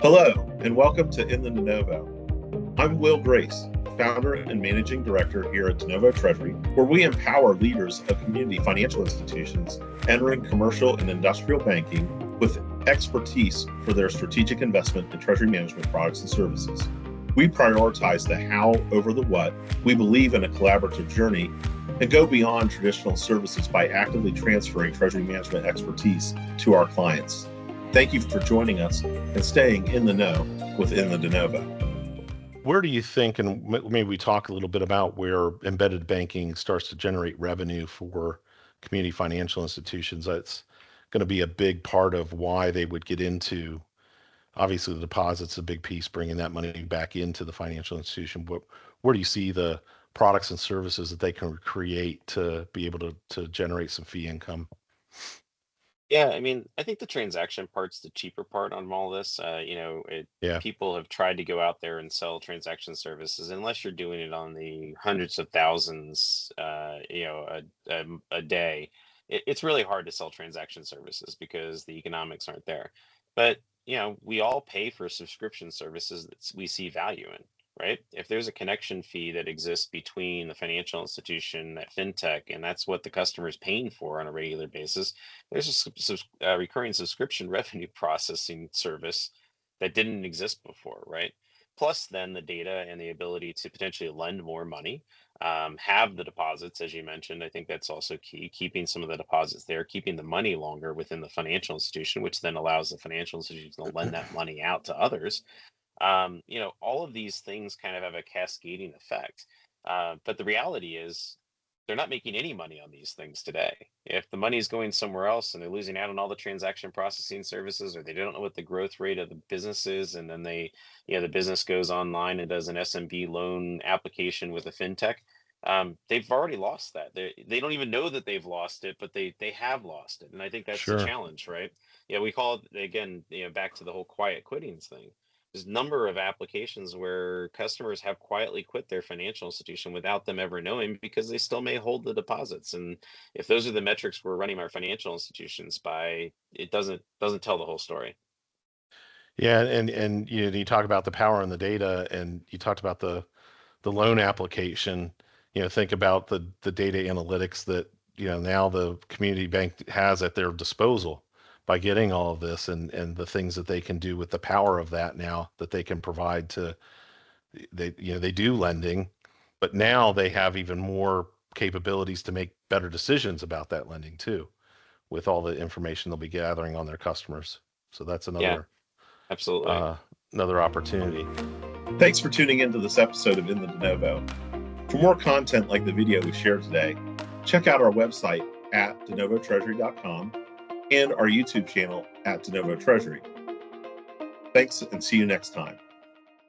Hello, and welcome to In The DeNovo. I'm Will Grace, founder and managing director here at DeNovo Treasury, where we empower leaders of community financial institutions entering commercial and industrial banking with expertise for their strategic investment in treasury management products and services. We prioritize the how over the what. We believe in a collaborative journey and go beyond traditional services by actively transferring treasury management expertise to our clients. Thank you for joining us and staying in the know with In The DeNovo. Where do you think, and maybe we talk a little bit about where embedded banking starts to generate revenue for community financial institutions? That's going to be a big part of why they would get into, obviously the deposit's a big piece, bringing that money back into the financial institution. But where do you see the products and services that they can create to be able to generate some fee income? Yeah, I mean, I think the transaction part's the cheaper part on all this. Yeah, People have tried to go out there and sell transaction services, unless you're doing it on the hundreds of thousands, a day. It's really hard to sell transaction services because the economics aren't there. But we all pay for subscription services that we see value in, right? If there's a connection fee that exists between the financial institution, that fintech, and that's what the customer is paying for on a regular basis, there's a recurring subscription revenue processing service that didn't exist before, right? Plus, then the data and the ability to potentially lend more money, have the deposits, as you mentioned. I think that's also key, keeping some of the deposits there, keeping the money longer within the financial institution, which then allows the financial institution to lend that money out to others. All of these things kind of have a cascading effect. But the reality is they're not making any money on these things today. If the money is going somewhere else and they're losing out on all the transaction processing services, or they don't know what the growth rate of the business is, and then the business goes online and does an SMB loan application with a fintech, they've already lost that. They don't even know that they've lost it, but they have lost it. And I think that's the sure. challenge, right? Yeah, we call it, again, back to the whole quiet quittings thing. There's a number of applications where customers have quietly quit their financial institution without them ever knowing, because they still may hold the deposits. And if those are the metrics we're running our financial institutions by, it doesn't tell the whole story. Yeah, and you talk about the power and the data, and you talked about the loan application. Think about the data analytics that now the community bank has at their disposal by getting all of this, and the things that they can do with the power of that now that they can provide to they do lending, but now they have even more capabilities to make better decisions about that lending too, with all the information they'll be gathering on their customers. So that's Yeah, another absolutely. uh, another opportunity. Thanks for tuning into this episode of In The DeNovo. For more content like the video we shared today, check out our website at denovotreasury.com and our YouTube channel at DeNovo Treasury. Thanks, and see you next time.